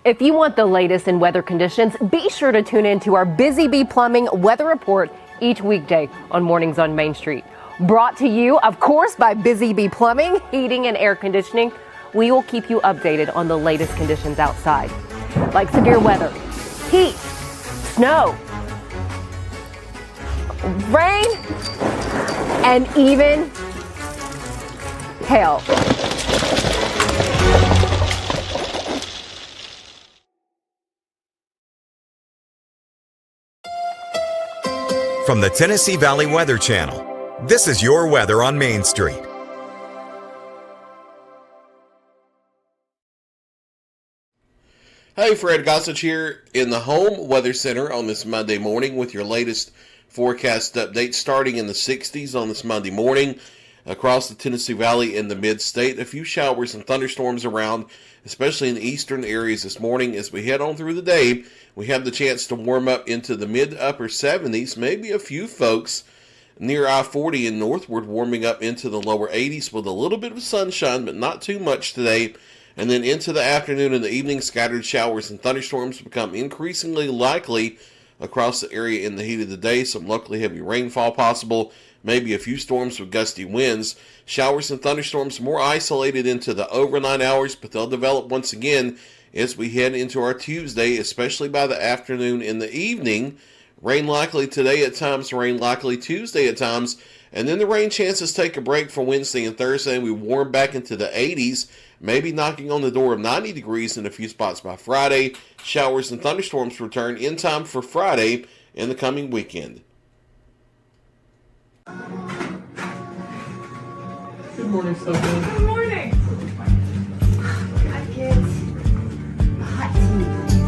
If you want the latest in weather conditions, be sure to tune in to our Busy Bee Plumbing Weather Report each weekday on Mornings on Main Street. Brought to you, of course, by Busy Bee Plumbing, Heating and Air Conditioning. We will keep you updated on the latest conditions outside, like severe weather, heat, snow, rain, and even hail. From the Tennessee Valley Weather Channel, this is your weather on Main Street. Hey, Fred Gossage here in the Home Weather Center on this Monday morning with your latest forecast update starting in the 60s on this Monday morning across the Tennessee Valley and the mid-state. A few showers and thunderstorms around, especially in the eastern areas this morning. As we head on through the day, we have the chance to warm up into the mid-upper 70s, maybe a few folks near I-40 and northward warming up into the lower 80s with a little bit of sunshine, but not too much today. And then into the afternoon and the evening, scattered showers and thunderstorms become increasingly likely across the area in the heat of the day. Some locally heavy rainfall possible, maybe a few storms with gusty winds. Showers and thunderstorms more isolated into the overnight hours, but they'll develop once again as we head into our Tuesday, especially by the afternoon and the evening. Rain likely today at times, rain likely Tuesday at times, and then the rain chances take a break for Wednesday and Thursday, and we warm back into the 80s, maybe knocking on the door of 90 degrees in a few spots by Friday. Showers and thunderstorms return in time for Friday in the coming weekend. Good morning, Stefanie. Good morning. I get hot tea, please.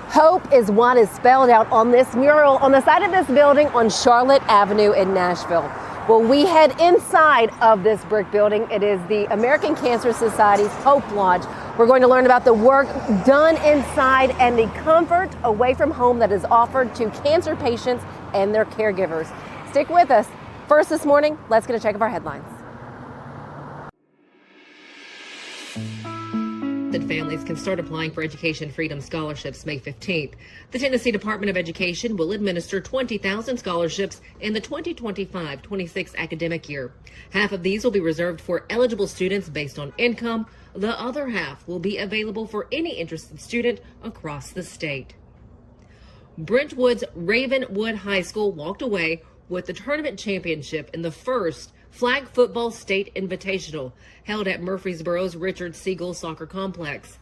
Hope is what is spelled out on this mural on the side of this building on Charlotte Avenue in Nashville. Well, we head inside of this brick building. It is the American Cancer Society's Hope Lodge. We're going to learn about the work done inside and the comfort away from home that is offered to cancer patients and their caregivers. Stick with us. First this morning, let's get a check of our headlines. That families can start applying for Education Freedom Scholarships May 15th. The Tennessee Department of Education will administer 20,000 scholarships in the 2025-26 academic year. Half of these will be reserved for eligible students based on income. The other half will be available for any interested student across the state. Brentwood's Ravenwood High School walked away with the tournament championship in the first Flag Football State Invitational held at Murfreesboro's Richard Siegel Soccer Complex.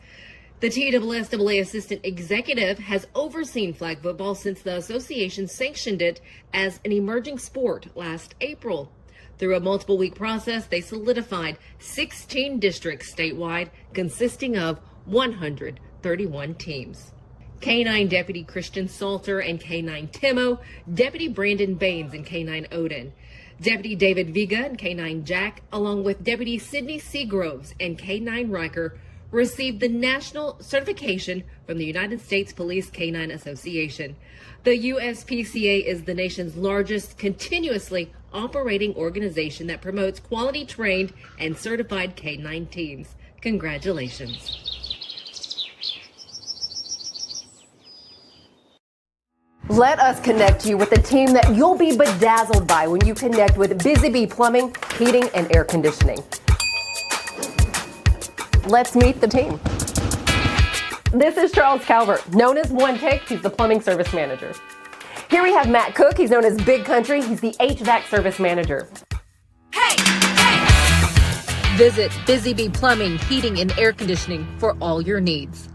The TSSAA Assistant Executive has overseen flag football since the association sanctioned it as an emerging sport last April. Through a multiple-week process, they solidified 16 districts statewide consisting of 131 teams. K-9 Deputy Christian Salter and K-9 Timo, Deputy Brandon Baines and K-9 Odin, Deputy David Viga and K-9 Jack, along with Deputy Sidney Seagroves and K-9 Riker, received the national certification from the United States Police K-9 Association. The USPCA is the nation's largest continuously operating organization that promotes quality trained and certified K-9 teams. Congratulations. Let us connect you with a team that you'll be bedazzled by when you connect with Busy Bee Plumbing, Heating, and Air Conditioning. Let's meet the team. This is Charles Calvert, known as One Take. He's the plumbing service manager. Here we have Matt Cook. He's known as Big Country. He's the HVAC service manager. Hey, hey! Visit Busy Bee Plumbing, Heating, and Air Conditioning for all your needs.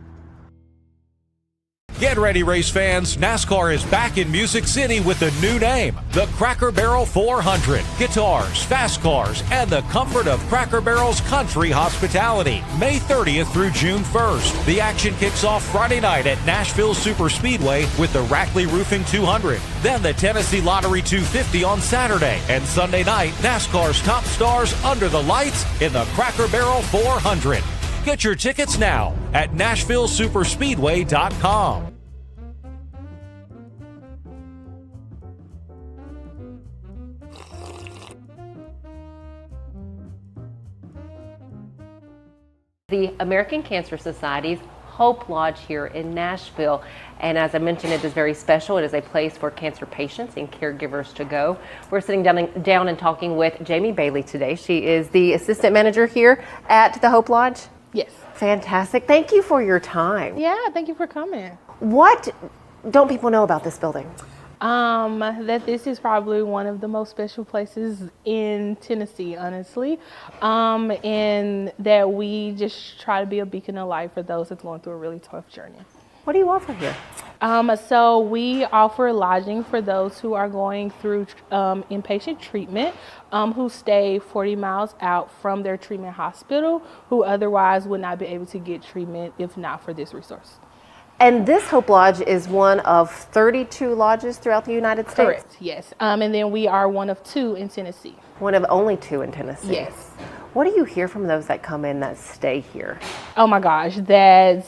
Get ready, race fans. NASCAR is back in Music City with a new name, the Cracker Barrel 400. Guitars, fast cars, and the comfort of Cracker Barrel's country hospitality. May 30th through June 1st. The action kicks off Friday night at Nashville Superspeedway with the Rackley Roofing 200. Then the Tennessee Lottery 250 on Saturday. And Sunday night, NASCAR's top stars under the lights in the Cracker Barrel 400. Get your tickets now at NashvilleSuperspeedway.com. The American Cancer Society's Hope Lodge here in Nashville. And as I mentioned, it is very special. It is a place for cancer patients and caregivers to go. We're sitting down and talking with Jamie Bailey today. She is the assistant manager here at the Hope Lodge. Yes. Fantastic. Thank you for your time. Yeah, thank you for coming. What don't people know about this building? That this is probably one of the most special places in Tennessee, honestly, and that we just try to be a beacon of light for those that's going through a really tough journey. What do you offer here? So we offer lodging for those who are going through inpatient treatment, who stay 40 miles out from their treatment hospital, who otherwise would not be able to get treatment if not for this resource. And this Hope Lodge is one of 32 lodges throughout the United States? Correct, yes. And then we are one of 2 in Tennessee. One of only 2 in Tennessee? Yes. What do you hear from those that come in that stay here? Oh my gosh, that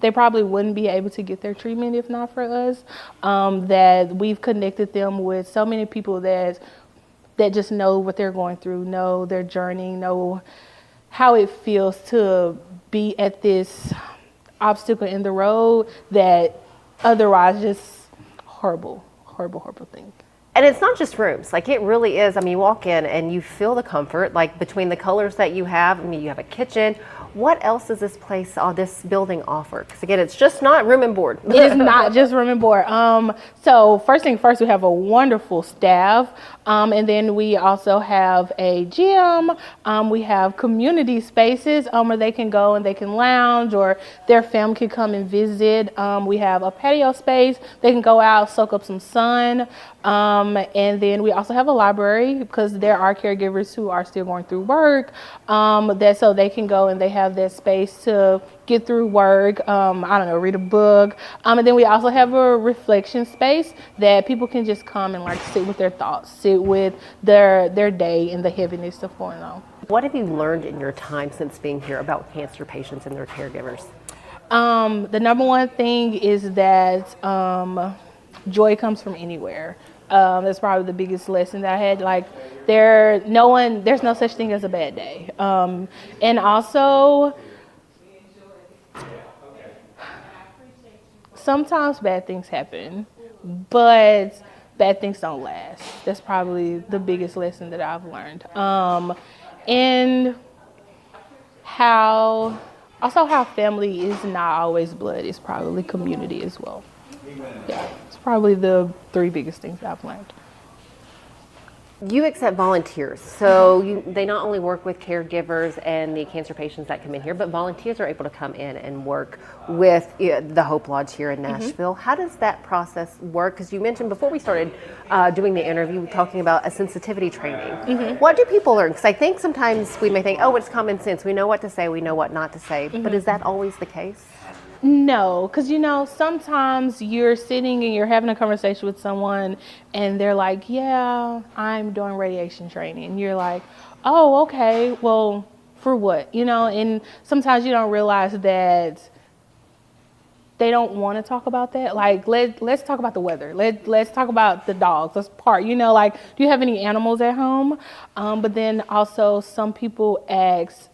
they probably wouldn't be able to get their treatment if not for us. That we've connected them with so many people that just know what they're going through, know their journey, know how it feels to be at this obstacle in the road that otherwise just horrible thing. And it's not just rooms, like it really is. I mean, you walk in and you feel the comfort, like between the colors that you have. I mean, you have a kitchen. What else does this place, this building offer? Because again, it's just not room and board. It is not just room and board. So first thing first, we have a wonderful staff. And then we also have a gym. We have community spaces where they can go and they can lounge, or their family can come and visit. We have a patio space. They can go out, soak up some sun. And then we also have a library because there are caregivers who are still going through work, that so they can go and they have that space to get through work, read a book. And then we also have a reflection space that people can just come and like sit with their thoughts, sit with their day and the heaviness of going on. What have you learned in your time since being here about cancer patients and their caregivers? The number one thing is that joy comes from anywhere. That's probably the biggest lesson that I had. Like, there's no such thing as a bad day. And also, sometimes bad things happen, but bad things don't last. That's probably the biggest lesson that I've learned. And how family is not always blood. It's probably community as well. Yeah, it's probably the 3 biggest things I've learned. You accept volunteers, so they not only work with caregivers and the cancer patients that come in here, but volunteers are able to come in and work with the Hope Lodge here in Nashville. How does that process work? Because you mentioned before we started doing the interview, talking about a sensitivity training. What do people learn? Because I think sometimes we may think, oh, it's common sense. We know what to say, we know what not to say. But is that always the case? No, because sometimes you're sitting and you're having a conversation with someone and they're like, yeah, I'm doing radiation training. And you're like, oh, okay, well, for what? And sometimes you don't realize that they don't want to talk about that. Like, let's talk about the weather. Let's talk about the dogs. Let's part, like, do you have any animals at home? But then also some people ask,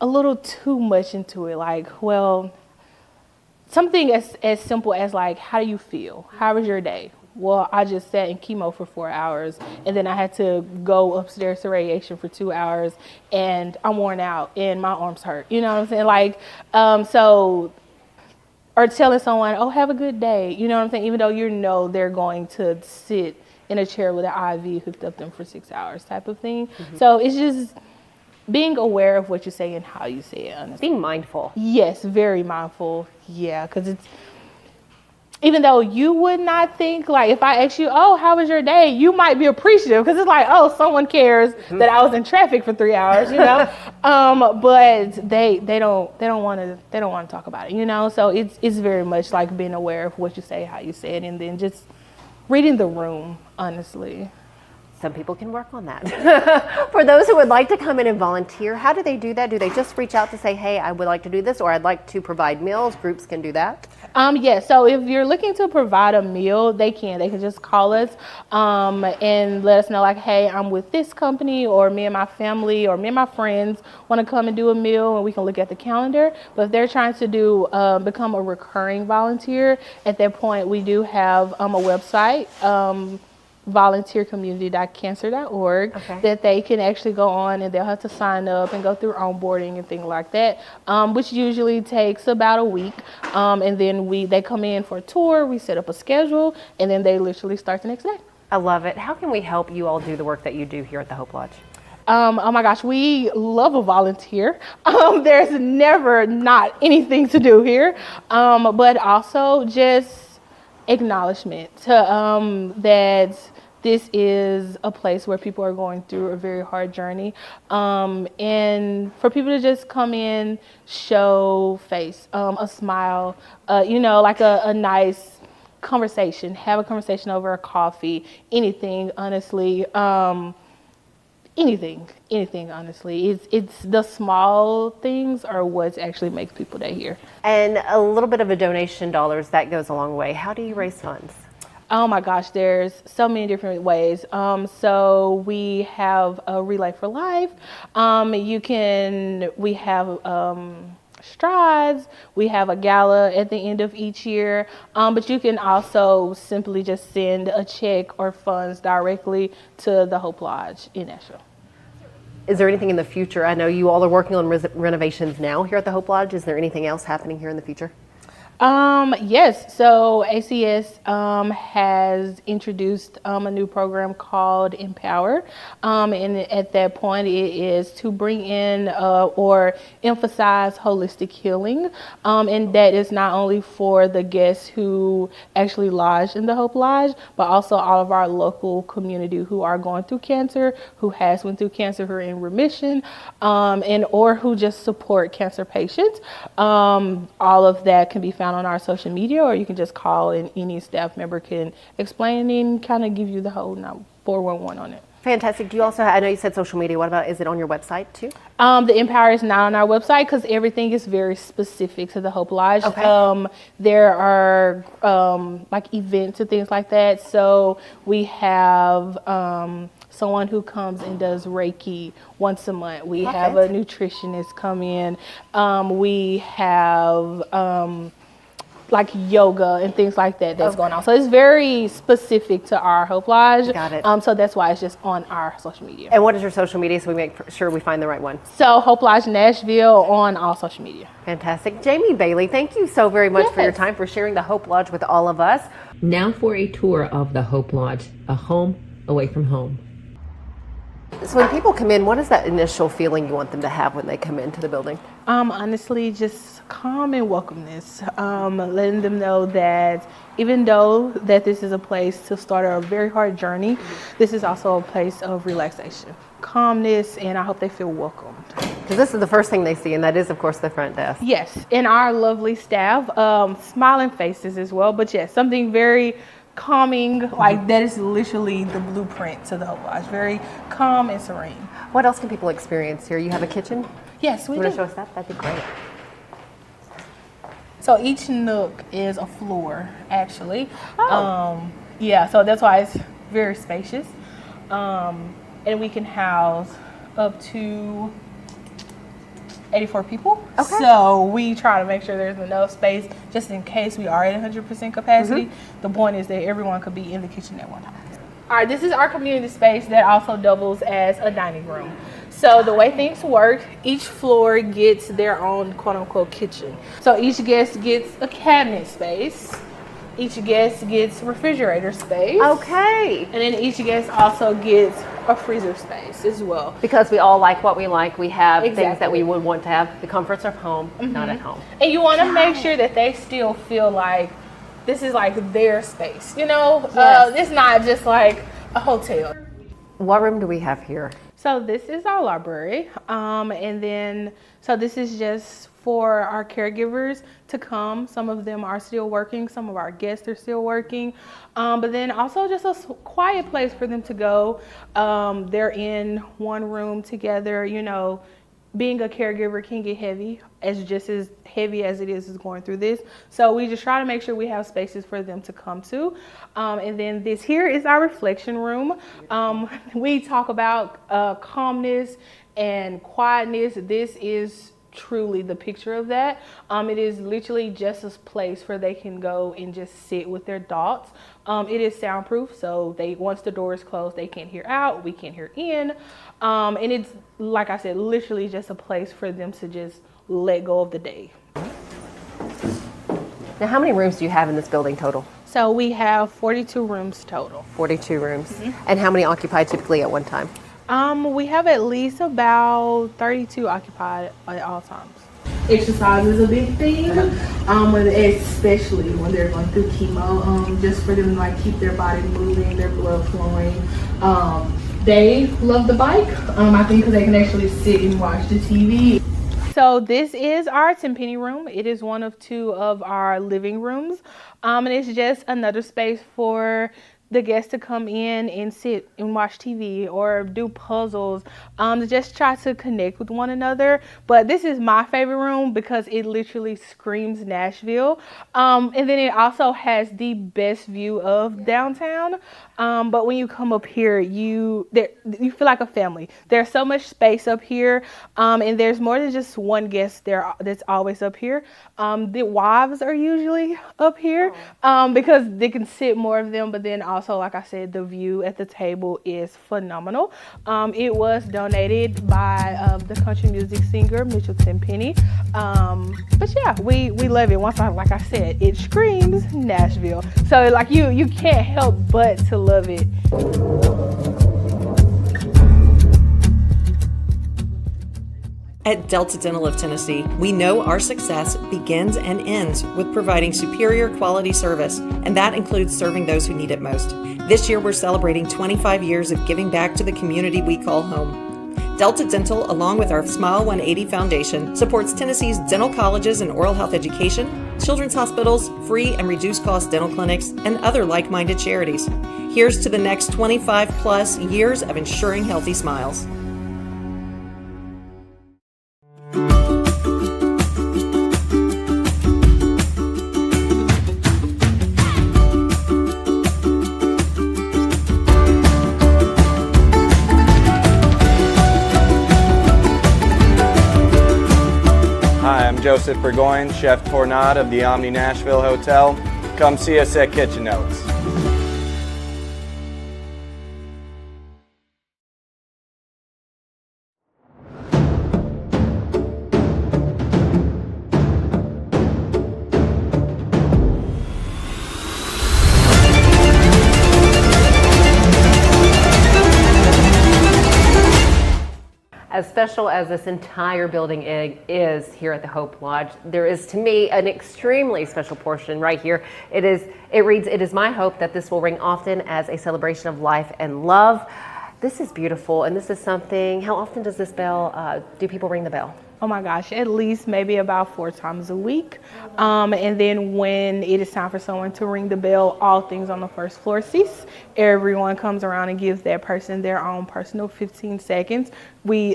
a little too much into it, like, well, something as simple as like, how do you feel? How was your day? Well, I just sat in chemo for 4 hours and then I had to go upstairs to radiation for 2 hours and I'm worn out and my arms hurt. You know what I'm saying? Like, or telling someone, oh, have a good day. You know what I'm saying? Even though they're going to sit in a chair with an IV hooked up them for 6 hours type of thing. So it's just being aware of what you say and how you say it, honestly. Being mindful. Yes, very mindful. Yeah, because it's, even though you would not think, like, if I ask you, oh, how was your day? You might be appreciative because it's like, oh, someone cares that I was in traffic for 3 hours, you know. But they don't want to talk about it, you know. So it's very much like being aware of what you say, how you say it, and then just reading the room, honestly. Some people can work on that. For those who would like to come in and volunteer, how do they do that? Do they just reach out to say, hey, I would like to do this, or I'd like to provide meals? Groups can do that? Yes, so if you're looking to provide a meal, they can just call us and let us know, like, hey, I'm with this company, or me and my family or me and my friends want to come and do a meal, and we can look at the calendar. But if they're trying to do become a recurring volunteer, at that point we do have a website, volunteercommunity.cancer.org, that they can actually go on, and they'll have to sign up and go through onboarding and things like that, which usually takes about a week. And then they come in for a tour, we set up a schedule, and then they literally start the next day. I love it. How can we help you all do the work that you do here at the Hope Lodge? Oh my gosh, we love a volunteer. There's never not anything to do here, but also just acknowledgement to that this is a place where people are going through a very hard journey, and for people to just come in, show face, a smile, you know, like a nice conversation, have a conversation over a coffee, anything, honestly. Anything, honestly. It's the small things are what actually makes people day here. And a little bit of a donation dollars, that goes a long way. How do you raise funds? Oh my gosh, there's so many different ways. So we have a Relay for Life. We have strides. We have a gala at the end of each year. But you can also simply just send a check or funds directly to the Hope Lodge in Nashville. Is there anything in the future? I know you all are working on renovations now here at the Hope Lodge. Is there anything else happening here in the future? Yes, so ACS has introduced a new program called Empower, and at that point it is to bring in or emphasize holistic healing, and that is not only for the guests who actually lodge in the Hope Lodge, but also all of our local community who are going through cancer, who has went through cancer, who are in remission, and or who just support cancer patients. All of that can be found on our social media, or you can just call and any staff member can explain and kind of give you the whole 411 on it. Fantastic. Do you also I know you said social media. What about, is it on your website too? The Empower is not on our website because everything is very specific to the Hope Lodge. Okay. There are like events and things like that. So we have someone who comes and does Reiki once a month. We have a nutritionist come in. We have like yoga and things like that that's going on. So it's very specific to our Hope Lodge. Got it. So that's why it's just on our social media. And what is your social media so we make sure we find the right one? So Hope Lodge Nashville on all social media. Fantastic. Jamie Bailey, thank you so very much for your time, for sharing the Hope Lodge with all of us. Now for a tour of the Hope Lodge, a home away from home. So when people come in, what is that initial feeling you want them to have when they come into the building? Honestly, just calm and welcomeness. Letting them know that even though that this is a place to start a very hard journey, this is also a place of relaxation, calmness, and I hope they feel welcomed. Because this is the first thing they see, and that is, of course, the front desk. Yes, and our lovely staff, smiling faces as well, but yes, something very calming, like that is literally the blueprint to the Hope Lodge. Very calm and serene. What else can people experience here? You have a kitchen? Yes, we You do. want to show us that? That'd be great. So each nook is a floor, actually. Yeah, so that's why it's very spacious. And we can house up to 84 people. Okay. So we try to make sure there's enough space just in case we are at 100% capacity. The point is that everyone could be in the kitchen at one time. All right, this is our community space that also doubles as a dining room. So the way things work, each floor gets their own quote unquote kitchen. So each guest gets a cabinet space. Each guest gets refrigerator space. Okay. And then each guest also gets a freezer space as well. Because we all like what we like. We have things that Exactly. we would want to have. The comforts of home, not at home. And you want to make sure that they still feel like this is like their space, you know? Yes. It's not just like a hotel. What room do we have here? So this is our library. And then, so this is just for our caregivers to come. Some of them are still working. Some of our guests are still working. But then also just a quiet place for them to go. They're in one room together. You know, being a caregiver can get heavy, just as heavy as it is going through this. So we just try to make sure we have spaces for them to come to. And then this here is our reflection room. We talk about calmness and quietness. This is truly the picture of that. It is literally just a place where they can go and just sit with their thoughts. It is soundproof, so once the door is closed, they can't hear out, we can't hear in. And it's, like I said, literally just a place for them to just let go of the day. Now, how many rooms do you have in this building total? So we have 42 rooms total. 42 rooms. And how many occupied typically at one time? We have at least about 32 occupied at all times. Exercise is a big thing, especially when they're going through chemo, just for them to like keep their body moving, their blood flowing. They love the bike, I think, because they can actually sit and watch the TV. So this is our 10-penny room. It is one of two of our living rooms, and it's just another space for the guests to come in and sit and watch TV or do puzzles, to just try to connect with one another. But this is my favorite room because it literally screams Nashville. And then it also has the best view of downtown. But when you come up here, you feel like a family. There's so much space up here, and there's more than just one guest there that's always up here. The wives are usually up here because they can sit more of them, but then also, like I said, the view at the table is phenomenal. It was donated by the country music singer Mitchell Tenpenny. But yeah, we love it. Like I said, it screams Nashville. So like you can't help but to love it. At Delta Dental of Tennessee, we know our success begins and ends with providing superior quality service, and that includes serving those who need it most. This year, we're celebrating 25 years of giving back to the community we call home. Delta Dental, along with our Smile 180 Foundation, supports Tennessee's dental colleges and oral health education, children's hospitals, free and reduced cost dental clinics, and other like-minded charities. Here's to the next 25 plus years of ensuring healthy smiles. I'm Joseph Burgoyne, Chef Tornado of the Omni Nashville Hotel. Come see us at Kitchen Notes. As special as this entire building is here at the Hope Lodge, there is to me an extremely special portion right here. It reads, "It is my hope that this will ring often as a celebration of life and love." This is beautiful, and this is something, how often does this bell, do people ring the bell? Oh my gosh, at least maybe about 4 times a week. And then when it is time for someone to ring the bell, all things on the first floor cease. Everyone comes around and gives that person their own personal 15 seconds.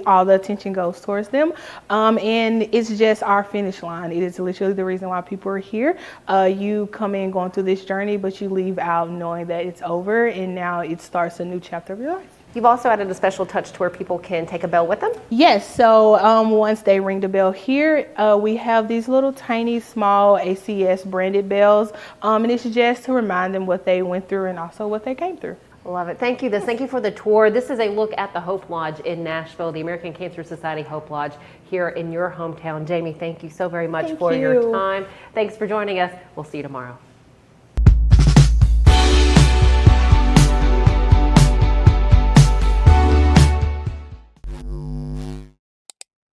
All the attention goes towards them. And it's just our finish line. It is literally the reason why people are here. You come in going through this journey, but you leave out knowing that it's over and now it starts a new chapter of your life. You've also added a special touch to where people can take a bell with them? Yes, so once they ring the bell here, we have these little tiny small ACS branded bells, and it's just to remind them what they went through and also what they came through. Love it. Thank you. Thank you for the tour. This is a look at the Hope Lodge in Nashville, the American Cancer Society Hope Lodge here in your hometown. Jamie, thank you so very much for your time. Thanks for joining us. We'll see you tomorrow.